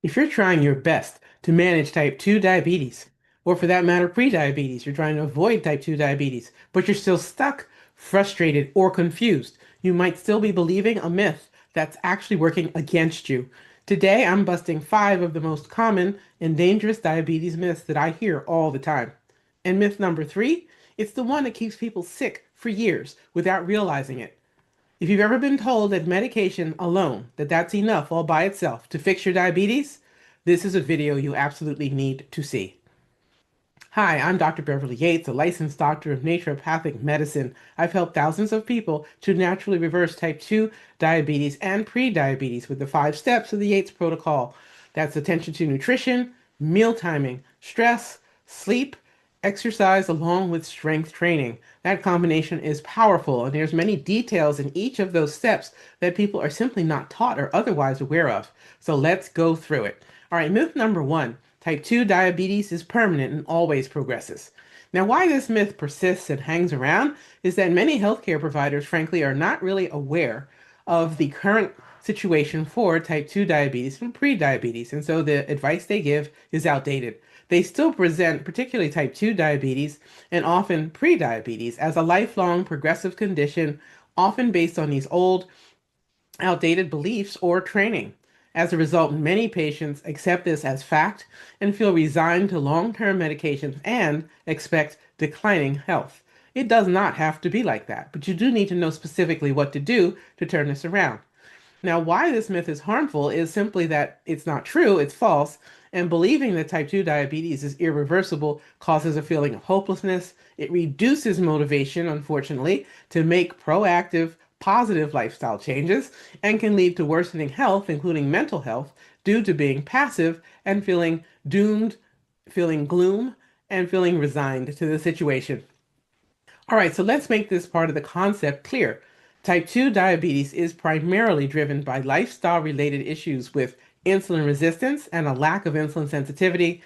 If you're trying your best to manage type 2 diabetes, or for that matter, prediabetes, you're trying to avoid type 2 diabetes, but you're still stuck, frustrated, or confused, you might still be believing a myth that's actually working against you. Today, I'm busting 5 of the most common and dangerous diabetes myths that I hear all the time. And myth number 3, it's the one that keeps people sick for years without realizing it. If you've ever been told that medication alone, that's enough all by itself to fix your diabetes, this is a video you absolutely need to see. Hi, I'm Dr. Beverly Yates, a licensed doctor of naturopathic medicine. I've helped thousands of people to naturally reverse type 2 diabetes and prediabetes with the 5 steps of the Yates protocol. That's attention to nutrition, meal timing, stress, sleep, exercise, along with strength training. That combination is powerful, and there's many details in each of those steps that people are simply not taught or otherwise aware of. So let's go through it. All right, myth number 1. Type 2 diabetes is permanent and always progresses. Now, why this myth persists and hangs around is that many healthcare providers, frankly, are not really aware of the current situation for type 2 diabetes and prediabetes, and so the advice they give is outdated. They still present, particularly type 2 diabetes and often prediabetes, as a lifelong progressive condition, often based on these old, outdated beliefs or training. As a result, many patients accept this as fact and feel resigned to long-term medications and expect declining health. It does not have to be like that, but you do need to know specifically what to do to turn this around. Now, why this myth is harmful is simply that it's not true, it's false, and believing that type 2 diabetes is irreversible causes a feeling of hopelessness. It reduces motivation, unfortunately, to make proactive, positive lifestyle changes and can lead to worsening health, including mental health, due to being passive and feeling doomed, feeling gloom, and feeling resigned to the situation. All right, so let's make this part of the concept clear. Type 2 diabetes is primarily driven by lifestyle-related issues with insulin resistance and a lack of insulin sensitivity.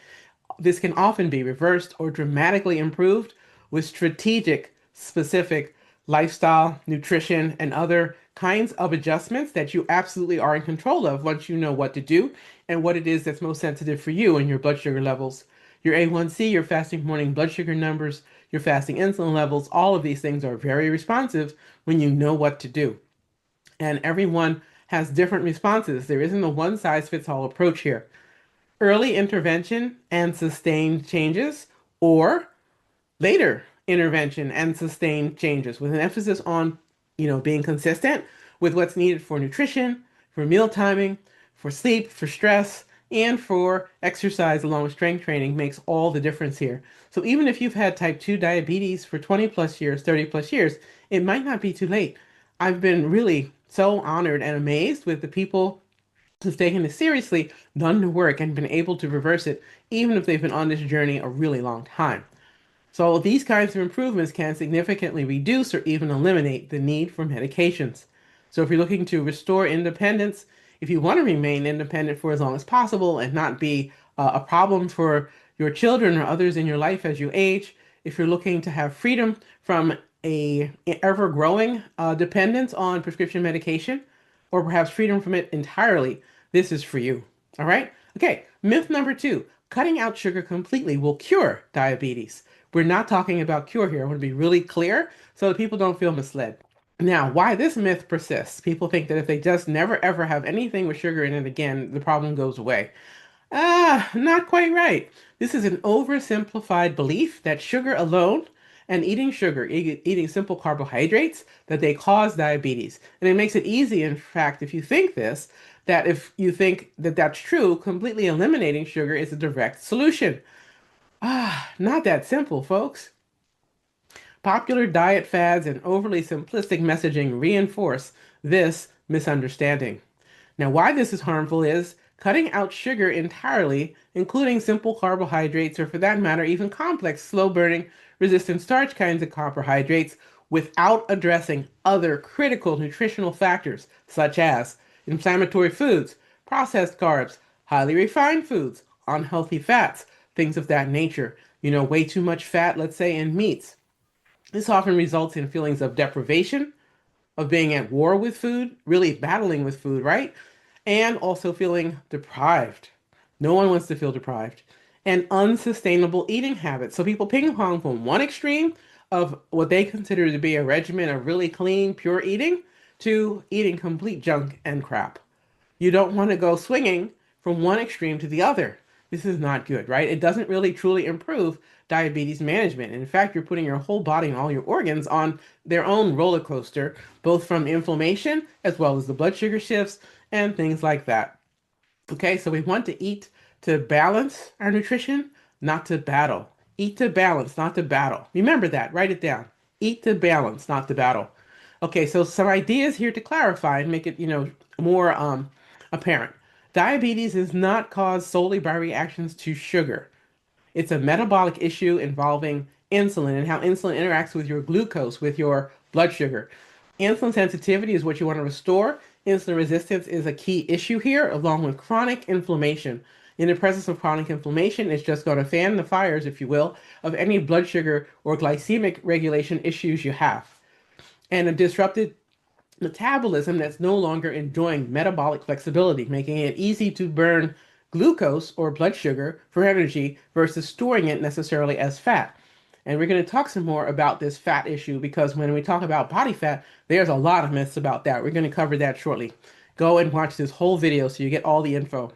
This can often be reversed or dramatically improved with strategic, specific lifestyle, nutrition, and other kinds of adjustments that you absolutely are in control of once you know what to do and what it is that's most sensitive for you and your blood sugar levels. Your A1C, your fasting morning blood sugar numbers, your fasting insulin levels, all of these things are very responsive when you know what to do. And everyone has different responses. There isn't a one size fits all approach here. Early intervention and sustained changes, or later intervention and sustained changes with an emphasis on, being consistent with what's needed for nutrition, for meal timing, for sleep, for stress, and for exercise along with strength training makes all the difference here. So even if you've had type 2 diabetes for 20 plus years, 30 plus years, it might not be too late. I've been really so honored and amazed with the people who've taken this seriously, done the work, and been able to reverse it, even if they've been on this journey a really long time. So these kinds of improvements can significantly reduce or even eliminate the need for medications. So if you're looking to restore independence, if you want to remain independent for as long as possible and not be a problem for your children or others in your life as you age, if you're looking to have freedom from a ever-growing dependence on prescription medication, or perhaps freedom from it entirely, this is for you. All right? Okay, myth number 2, cutting out sugar completely will cure diabetes. We're not talking about cure here. I want to be really clear so that people don't feel misled. Now, why this myth persists? People think that if they just never ever have anything with sugar in it again, the problem goes away. Not quite right. This is an oversimplified belief that sugar alone and eating sugar, eating simple carbohydrates, that they cause diabetes. And it makes it easy, in fact, if you think this, that if you think that that's true, completely eliminating sugar is a direct solution. Not that simple, folks. Popular diet fads and overly simplistic messaging reinforce this misunderstanding. Now, why this is harmful is cutting out sugar entirely, including simple carbohydrates, or for that matter, even complex, slow-burning, resistant starch kinds of carbohydrates, without addressing other critical nutritional factors, such as inflammatory foods, processed carbs, highly refined foods, unhealthy fats, things of that nature. Way too much fat, let's say, in meats. This often results in feelings of deprivation, of being at war with food, really battling with food, right? And also feeling deprived. No one wants to feel deprived. And unsustainable eating habits. So people ping pong from one extreme of what they consider to be a regimen of really clean, pure eating to eating complete junk and crap. You don't want to go swinging from one extreme to the other. This is not good, right? It doesn't really truly improve diabetes management. In fact, you're putting your whole body and all your organs on their own roller coaster, both from inflammation as well as the blood sugar shifts and things like that. Okay, so we want to eat to balance our nutrition, not to battle. Eat to balance, not to battle. Remember that, write it down. Eat to balance, not to battle. Okay, so some ideas here to clarify and make it, more apparent. Diabetes is not caused solely by reactions to sugar. It's a metabolic issue involving insulin and how insulin interacts with your glucose, with your blood sugar. Insulin sensitivity is what you want to restore. Insulin resistance is a key issue here, along with chronic inflammation. In the presence of chronic inflammation, it's just going to fan the fires, if you will, of any blood sugar or glycemic regulation issues you have. And a disrupted metabolism that's no longer enjoying metabolic flexibility, making it easy to burn glucose or blood sugar for energy versus storing it necessarily as fat. And we're going to talk some more about this fat issue because when we talk about body fat, there's a lot of myths about that. We're going to cover that shortly. Go and watch this whole video so you get all the info.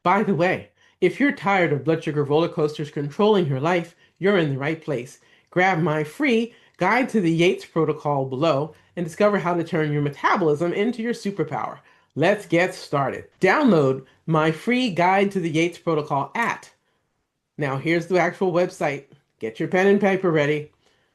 By the way, if you're tired of blood sugar roller coasters controlling your life, you're in the right place. Grab my free Guide to the Yates protocol below and discover how to turn your metabolism into your superpower. Let's get started. Download my free Guide to the Yates protocol at. Now here's the actual website. Get your pen and paper ready.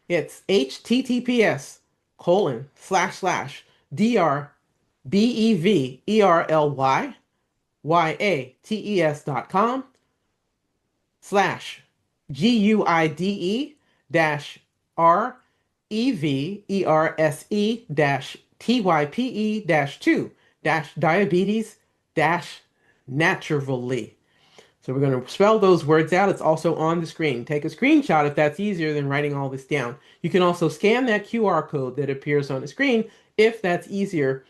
It's https://guideTests.com/GUIDE-REVERSE-diabetes-naturally. So we're going to spell those words out. It's also on the screen. Take a screenshot if that's easier than writing all this down. You can also scan that QR code that appears on the screen if that's easier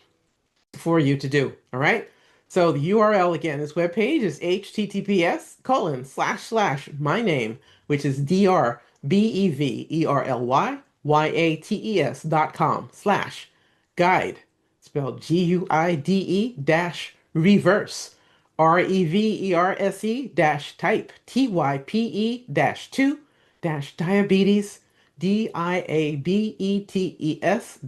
for you to do. All right. So the URL again, this webpage is https:// my name, which is DRBEVERLYYATES.com/guide, spelled GUIDE dash reverse. REVERSE dash type TYPE dash 2 dash diabetes DIABETES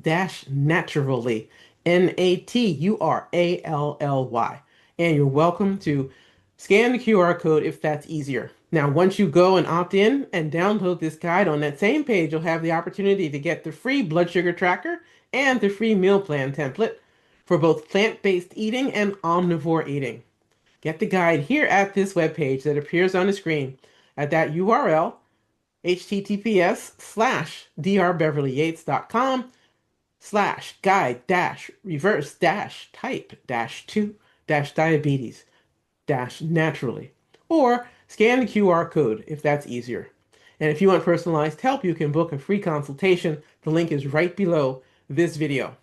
dash naturally NATURALLY. And you're welcome to scan the QR code if that's easier. Now, once you go and opt in and download this guide on that same page, you'll have the opportunity to get the free blood sugar tracker and the free meal plan template for both plant-based eating and omnivore eating. Get the guide here at this webpage that appears on the screen at that URL, https://drbbeverly-yates.com/guide-reverse-type-2-diabetes-naturally. Or scan the QR code if that's easier. And if you want personalized help, you can book a free consultation. The link is right below this video.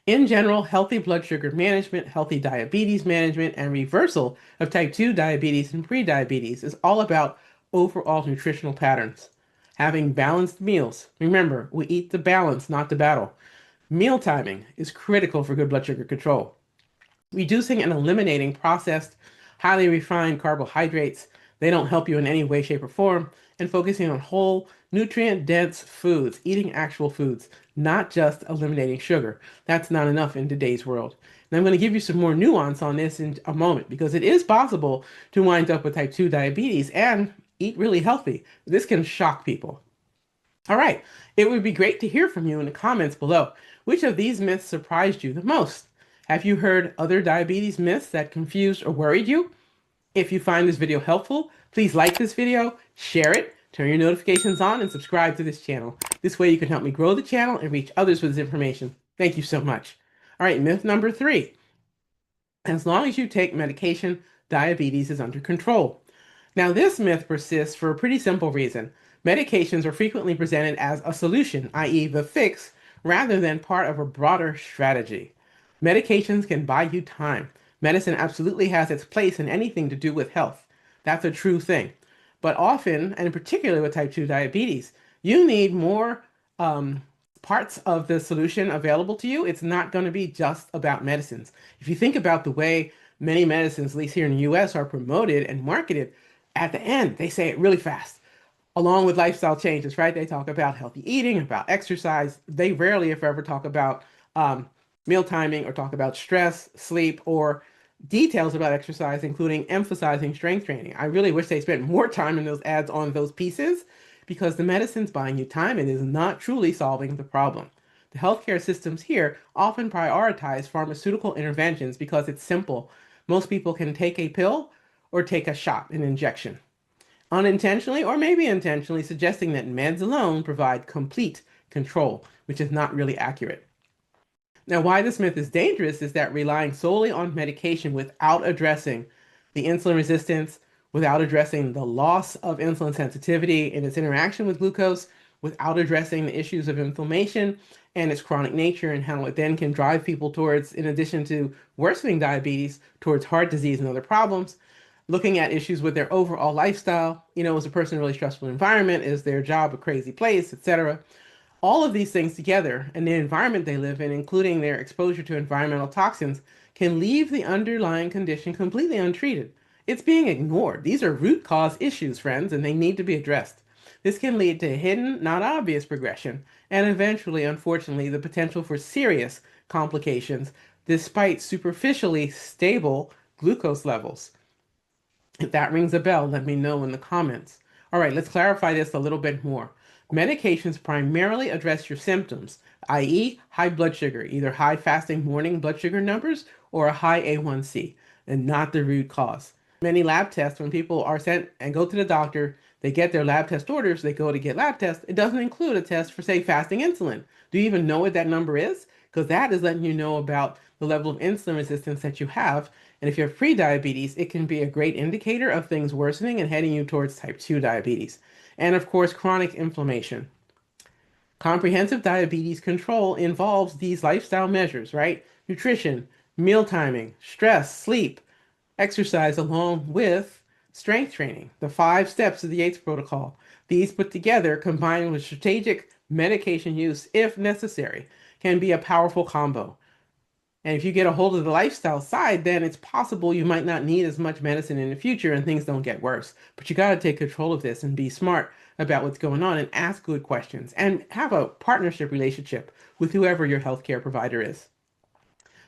In general, healthy blood sugar management, healthy diabetes management, and reversal of type 2 diabetes and prediabetes is all about overall nutritional patterns. Having balanced meals. Remember, we eat to balance, not to battle. Meal timing is critical for good blood sugar control. Reducing and eliminating processed, highly refined carbohydrates. They don't help you in any way, shape, or form. And focusing on whole, nutrient-dense foods, eating actual foods, not just eliminating sugar. That's not enough in today's world. And I'm going to give you some more nuance on this in a moment because it is possible to wind up with type 2 diabetes and eat really healthy. This can shock people. All right, it would be great to hear from you in the comments below. Which of these myths surprised you the most? Have you heard other diabetes myths that confused or worried you? If you find this video helpful, please like this video, share it, turn your notifications on, and subscribe to this channel. This way you can help me grow the channel and reach others with this information. Thank you so much. All right, myth number 3. As long as you take medication, diabetes is under control. Now, this myth persists for a pretty simple reason. Medications are frequently presented as a solution, i.e. the fix, rather than part of a broader strategy. Medications can buy you time. Medicine absolutely has its place in anything to do with health. That's a true thing. But often, and particularly with type 2 diabetes, you need more um, parts of the solution available to you. It's not going to be just about medicines. If you think about the way many medicines, at least here in the US, are promoted and marketed, at the end, they say it really fast along with lifestyle changes, right? They talk about healthy eating, about exercise. They rarely, if ever, talk about um, meal timing or talk about stress, sleep, or details about exercise, including emphasizing strength training. I really wish they spent more time in those ads on those pieces because the medicine's buying you time and is not truly solving the problem. The healthcare systems here often prioritize pharmaceutical interventions because it's simple. Most people can take a pill or take a shot, an injection, unintentionally or maybe intentionally suggesting that meds alone provide complete control, which is not really accurate. Now, why this myth is dangerous is that relying solely on medication without addressing the insulin resistance, without addressing the loss of insulin sensitivity and its interaction with glucose, without addressing the issues of inflammation and its chronic nature and how it then can drive people towards, in addition to worsening diabetes, towards heart disease and other problems, looking at issues with their overall lifestyle. Is a person in a really stressful environment? Is their job a crazy place, etc.? All of these things together and the environment they live in, including their exposure to environmental toxins, can leave the underlying condition completely untreated. It's being ignored. These are root cause issues, friends, and they need to be addressed. This can lead to hidden, not obvious progression, and eventually, unfortunately, the potential for serious complications despite superficially stable glucose levels. If that rings a bell, let me know in the comments. All right, let's clarify this a little bit more. Medications primarily address your symptoms, i.e., high blood sugar, either high fasting morning blood sugar numbers or a high A1C, and not the root cause. Many lab tests, when people are sent and go to the doctor, they get their lab test orders, they go to get lab tests. It doesn't include a test for, say, fasting insulin. Do you even know what that number is? Because that is letting you know about the level of insulin resistance that you have. And if you have prediabetes, it can be a great indicator of things worsening and heading you towards type 2 diabetes. And of course, chronic inflammation. Comprehensive diabetes control involves these lifestyle measures, right? Nutrition, meal timing, stress, sleep, exercise, along with strength training, the 5 steps of the Yates protocol. These put together, combined with strategic medication use if necessary, can be a powerful combo. And if you get a hold of the lifestyle side, then it's possible you might not need as much medicine in the future and things don't get worse. But you got to take control of this and be smart about what's going on and ask good questions and have a partnership relationship with whoever your healthcare provider is.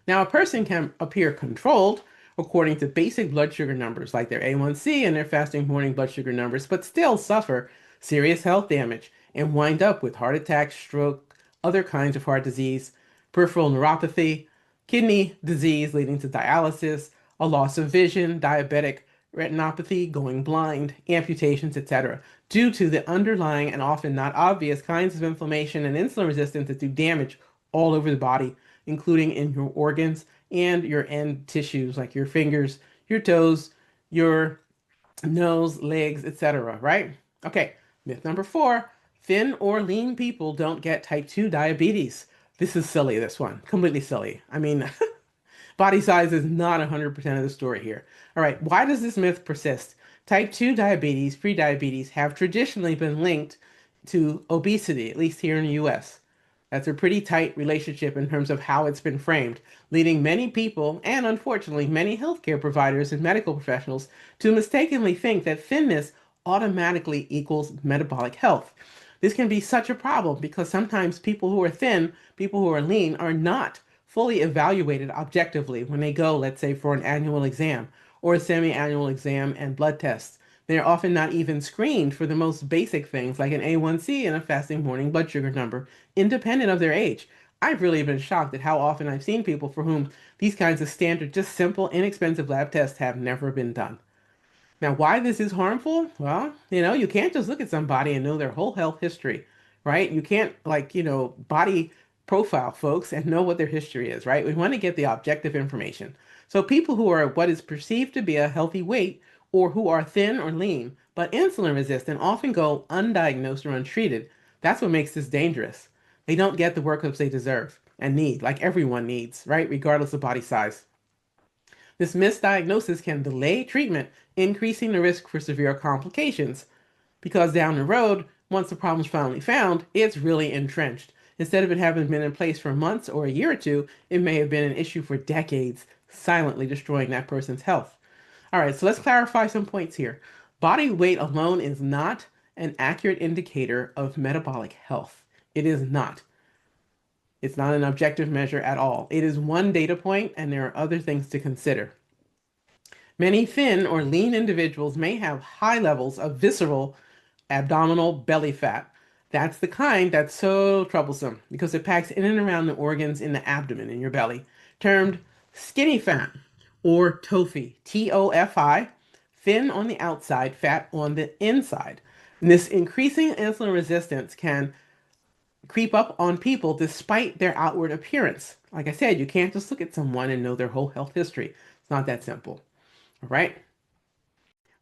Now, a person can appear controlled according to basic blood sugar numbers like their A1C and their fasting morning blood sugar numbers, but still suffer serious health damage and wind up with heart attack, stroke, other kinds of heart disease, peripheral neuropathy, kidney disease leading to dialysis, a loss of vision, diabetic retinopathy, going blind, amputations, etc., due to the underlying and often not obvious kinds of inflammation and insulin resistance that do damage all over the body, including in your organs and your end tissues like your fingers, your toes, your nose, legs, etc., right? Okay, myth number 4, thin or lean people don't get type 2 diabetes. This is silly, this one. Completely silly. I mean, body size is not 100% of the story here. All right, why does this myth persist? Type 2 diabetes, prediabetes, have traditionally been linked to obesity, at least here in the US. That's a pretty tight relationship in terms of how it's been framed, leading many people, and unfortunately many healthcare providers and medical professionals, to mistakenly think that thinness automatically equals metabolic health. This can be such a problem because sometimes people who are thin, people who are lean, are not fully evaluated objectively when they go, let's say, for an annual exam or a semi-annual exam and blood tests. They're often not even screened for the most basic things like an A1C and a fasting morning blood sugar number, independent of their age. I've really been shocked at how often I've seen people for whom these kinds of standard, just simple, inexpensive lab tests have never been done. Now, why this is harmful? Well, you can't just look at somebody and know their whole health history, right? You can't, like, body profile folks and know what their history is, right? We want to get the objective information. So people who are what is perceived to be a healthy weight or who are thin or lean, but insulin resistant often go undiagnosed or untreated. That's what makes this dangerous. They don't get the workups they deserve and need, like everyone needs, right? Regardless of body size. This misdiagnosis can delay treatment, increasing the risk for severe complications. Because down the road, once the problem's finally found, it's really entrenched. Instead of it having been in place for months or a year or two, it may have been an issue for decades, silently destroying that person's health. All right, so let's clarify some points here. Body weight alone is not an accurate indicator of metabolic health. It is not. It's not an objective measure at all. It is one data point, and there are other things to consider. Many thin or lean individuals may have high levels of visceral abdominal belly fat. That's the kind that's so troublesome because it packs in and around the organs in the abdomen in your belly, termed skinny fat or TOFI, TOFI, thin on the outside, fat on the inside. And this increasing insulin resistance can creep up on people despite their outward appearance. Like I said, you can't just look at someone and know their whole health history. It's not that simple. All right.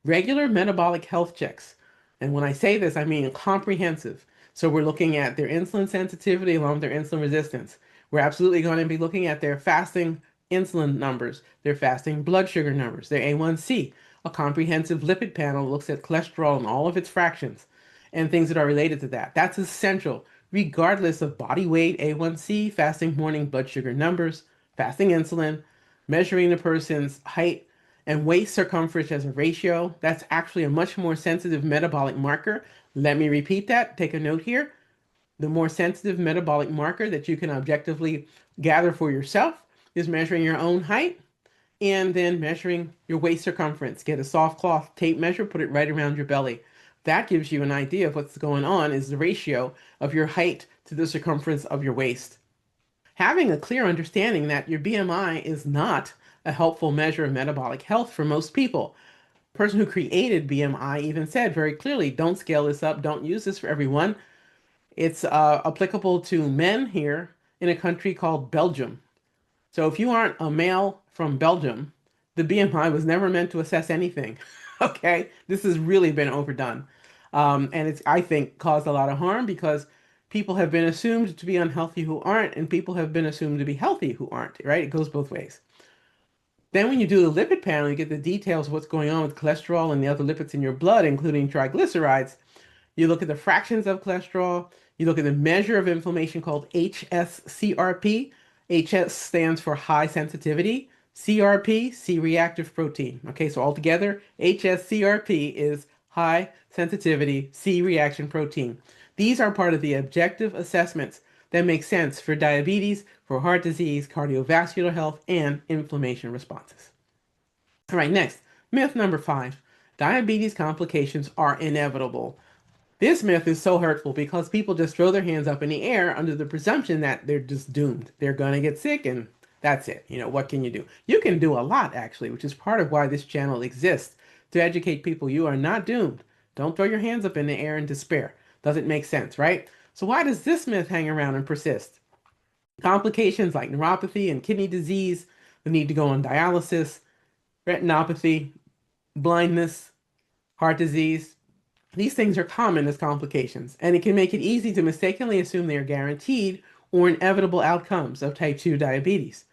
Regular metabolic health checks. And when I say this, I mean comprehensive. So we're looking at their insulin sensitivity along with their insulin resistance. We're absolutely going to be looking at their fasting insulin numbers, their fasting blood sugar numbers, their A1C. A comprehensive lipid panel looks at cholesterol and all of its fractions and things that are related to that. That's essential, regardless of body weight, A1C, fasting morning blood sugar numbers, fasting insulin, measuring the person's height, and waist circumference as a ratio. That's actually a much more sensitive metabolic marker. Let me repeat that. Take a note here. The more sensitive metabolic marker that you can objectively gather for yourself is measuring your own height and then measuring your waist circumference. Get a soft cloth tape measure, put it right around your belly. That gives you an idea of what's going on is the ratio of your height to the circumference of your waist. Having a clear understanding that your BMI is not a helpful measure of metabolic health for most people. The person who created BMI even said very clearly, don't scale this up, don't use this for everyone. It's applicable to men here in a country called Belgium. So if you aren't a male from Belgium, the BMI was never meant to assess anything. Okay, this has really been overdone. And it's, I think, caused a lot of harm because people have been assumed to be unhealthy who aren't, and people have been assumed to be healthy who aren't, right? It goes both ways. Then when you do the lipid panel, you get the details of what's going on with cholesterol and the other lipids in your blood, including triglycerides. You look at the fractions of cholesterol. You look at the measure of inflammation called HSCRP. HS stands for high sensitivity. CRP, C-reactive protein. Okay, so altogether, HSCRP is high sensitivity C-reaction protein. These are part of the objective assessments that make sense for diabetes, for heart disease, cardiovascular health, and inflammation responses. All right, next, myth number 5. Diabetes complications are inevitable. This myth is so hurtful because people just throw their hands up in the air under the presumption that they're just doomed. They're going to get sick and that's it. You know, what can you do? You can do a lot, actually, which is part of why this channel exists, to educate people. You are not doomed. Don't throw your hands up in the air in despair. Doesn't make sense, right? So why does this myth hang around and persist? Complications like neuropathy and kidney disease, the need to go on dialysis, retinopathy, blindness, heart disease. These things are common as complications, and it can make it easy to mistakenly assume they are guaranteed or inevitable outcomes of type 2 diabetes.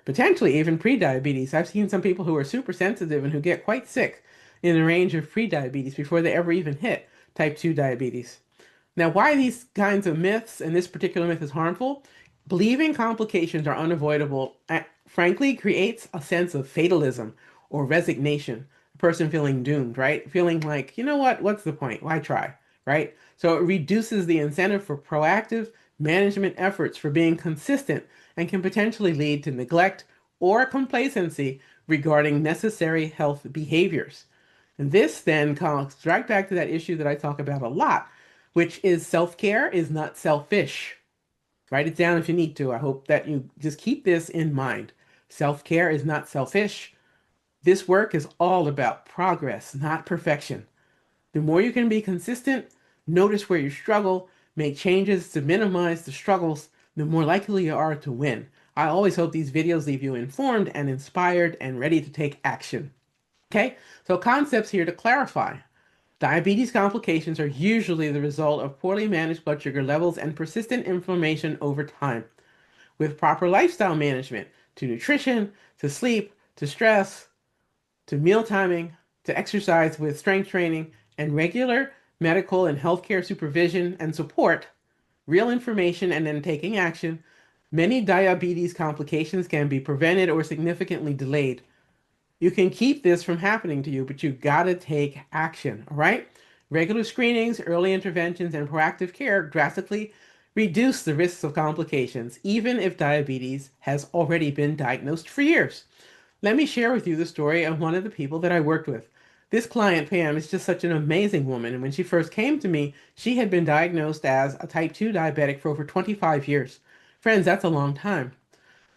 Potentially even prediabetes. I've seen some people who are super sensitive and who get quite sick in the range of prediabetes before they ever even hit type 2 diabetes. Now, why these kinds of myths and this particular myth is harmful? Believing complications are unavoidable, frankly, creates a sense of fatalism or resignation. A person feeling doomed, right? Feeling like, you know what? What's the point? Why try, right? So it reduces the incentive for proactive management efforts for being consistent and can potentially lead to neglect or complacency regarding necessary health behaviors. And this then comes right back to that issue that I talk about a lot, which is self-care is not selfish. Write it down if you need to. I hope that you just keep this in mind. Self-care is not selfish. This work is all about progress, not perfection. The more you can be consistent, notice where you struggle, make changes to minimize the struggles, the more likely you are to win. I always hope these videos leave you informed and inspired and ready to take action. Okay, so concepts here to clarify. Diabetes complications are usually the result of poorly managed blood sugar levels and persistent inflammation over time. With proper lifestyle management, to nutrition, to sleep, to stress, to meal timing, to exercise with strength training, and regular medical and healthcare supervision and support, real information, and then taking action, many diabetes complications can be prevented or significantly delayed. You can keep this from happening to you, but you gotta take action, all right? Regular screenings, early interventions, and proactive care drastically reduce the risks of complications, even if diabetes has already been diagnosed for years. Let me share with you the story of one of the people that I worked with. This client, Pam, is just such an amazing woman. And when she first came to me, she had been diagnosed as a type 2 diabetic for over 25 years. Friends, that's a long time.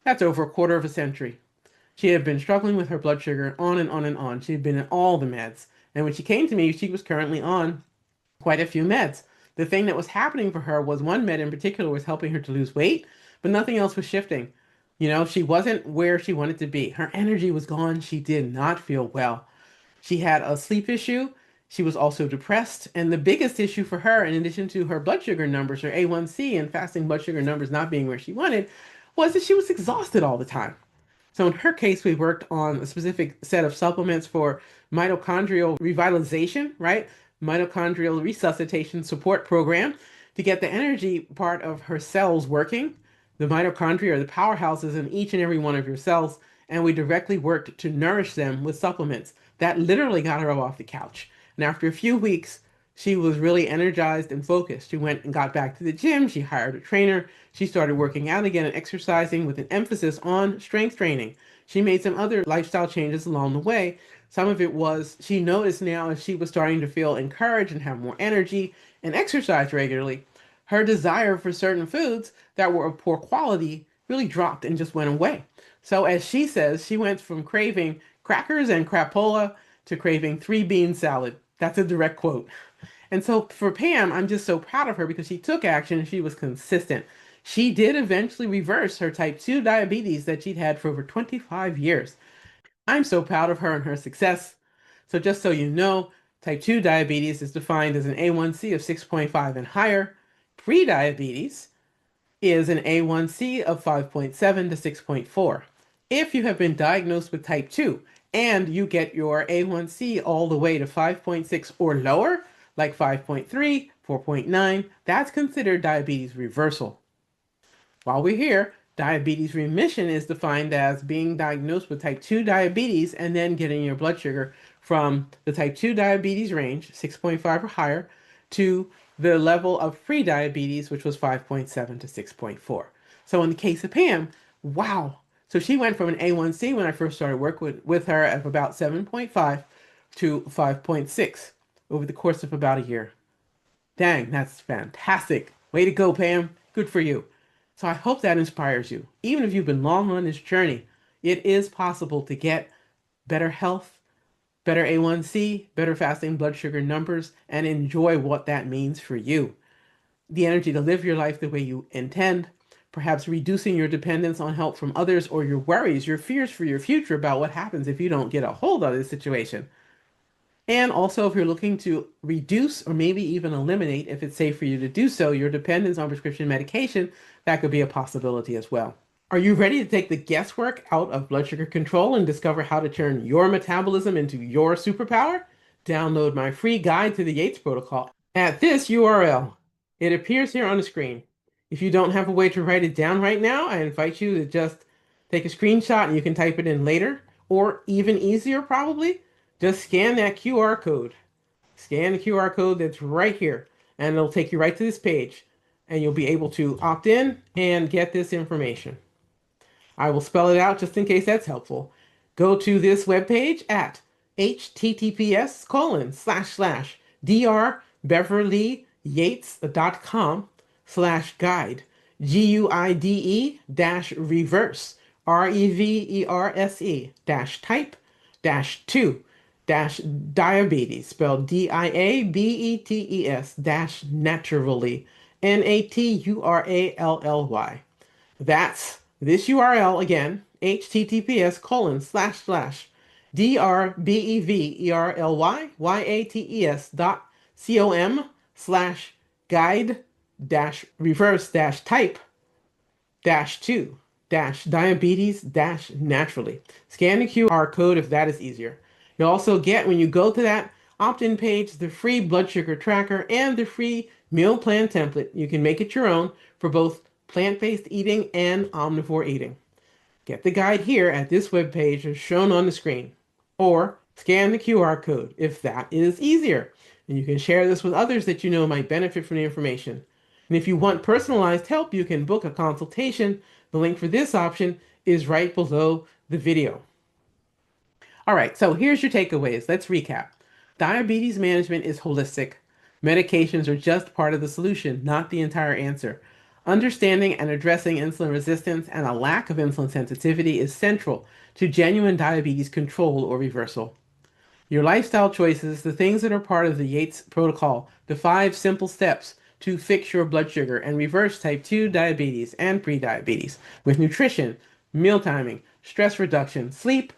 That's over a quarter of a century. She had been struggling with her blood sugar on and on and on. She had been on all the meds. And when she came to me, she was currently on quite a few meds. The thing that was happening for her was one med in particular was helping her to lose weight, but nothing else was shifting. She wasn't where she wanted to be. Her energy was gone. She did not feel well. She had a sleep issue. She was also depressed. And the biggest issue for her, in addition to her blood sugar numbers, her A1C and fasting blood sugar numbers not being where she wanted, was that she was exhausted all the time. So in her case, we worked on a specific set of supplements for mitochondrial revitalization, right? Mitochondrial resuscitation support program to get the energy part of her cells working. The mitochondria are the powerhouses in each and every one of your cells, and we directly worked to nourish them with supplements. That literally got her up off the couch. And after a few weeks, she was really energized and focused. She went and got back to the gym. She hired a trainer. She started working out again and exercising with an emphasis on strength training. She made some other lifestyle changes along the way. Some of it was she noticed now as she was starting to feel encouraged and have more energy and exercise regularly, her desire for certain foods that were of poor quality really dropped and just went away. So as she says, she went from craving crackers and crapola to craving three bean salad. That's a direct quote. And so for Pam, I'm just so proud of her because she took action and she was consistent. She did eventually reverse her type 2 diabetes that she'd had for over 25 years. I'm so proud of her and her success. So just so you know, type 2 diabetes is defined as an A1C of 6.5 and higher. Prediabetes is an A1C of 5.7 to 6.4. If you have been diagnosed with type 2 and you get your A1C all the way to 5.6 or lower, like 5.3, 4.9, that's considered diabetes reversal. While we're here, diabetes remission is defined as being diagnosed with type 2 diabetes and then getting your blood sugar from the type 2 diabetes range, 6.5 or higher, to the level of pre-diabetes, which was 5.7 to 6.4. So in the case of Pam, wow. So she went from an A1C when I first started working with her of about 7.5 to 5.6 over the course of about a year. Dang, that's fantastic. Way to go, Pam. Good for you. So I hope that inspires you. Even if you've been long on this journey, it is possible to get better health, better A1C, better fasting blood sugar numbers, and enjoy what that means for you. The energy to live your life the way you intend, perhaps reducing your dependence on help from others or your worries, your fears for your future about what happens if you don't get a hold of this situation. And also, if you're looking to reduce or maybe even eliminate, if it's safe for you to do so, your dependence on prescription medication, that could be a possibility as well. Are you ready to take the guesswork out of blood sugar control and discover how to turn your metabolism into your superpower? Download my free guide to the Yates protocol at this URL. It appears here on the screen. If you don't have a way to write it down right now, I invite you to just take a screenshot and you can type it in later, or even easier probably, just scan that QR code. Scan the QR code that's right here, and it'll take you right to this page, and you'll be able to opt in and get this information. I will spell it out just in case that's helpful. Go to this webpage at https://drbeverlyyates.com/guide, GUIDE-reverse, REVERSE-type-2 diabetes, spelled diabetes naturally, naturally. That's this URL again, https://drbeverlyyates.com/guide reverse type -2 diabetes naturally. Scan the QR code if that is easier. You'll also get, when you go to that opt-in page, the free blood sugar tracker and the free meal plan template. You can make it your own for both plant-based eating and omnivore eating. Get the guide here at this webpage as shown on the screen. Or scan the QR code if that is easier. And you can share this with others that you know might benefit from the information. And if you want personalized help, you can book a consultation. The link for this option is right below the video. All right, so here's your takeaways. Let's recap. Diabetes management is holistic. Medications are just part of the solution, not the entire answer. Understanding and addressing insulin resistance and a lack of insulin sensitivity is central to genuine diabetes control or reversal. Your lifestyle choices, the things that are part of the Yates protocol, the 5 simple steps to fix your blood sugar and reverse type 2 diabetes and prediabetes with nutrition, meal timing, stress reduction, sleep,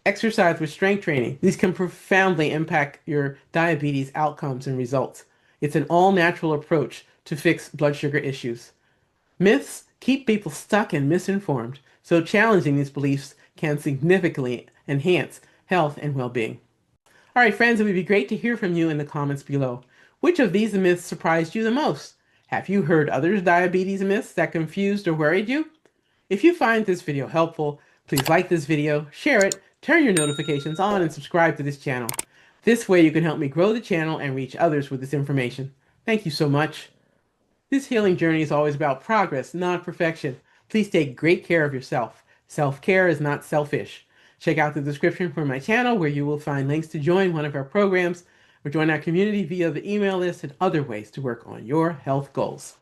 exercise with strength training. These can profoundly impact your diabetes outcomes and results. It's an all-natural approach to fix blood sugar issues. Myths keep people stuck and misinformed, so challenging these beliefs can significantly enhance health and well-being. All right, friends, it would be great to hear from you in the comments below. Which of these myths surprised you the most? Have you heard other diabetes myths that confused or worried you? If you find this video helpful, please like this video, share it, turn your notifications on, and subscribe to this channel. This way you can help me grow the channel and reach others with this information. Thank you so much. This healing journey is always about progress, not perfection. Please take great care of yourself. Self-care is not selfish. Check out the description for my channel where you will find links to join one of our programs or join our community via the email list and other ways to work on your health goals.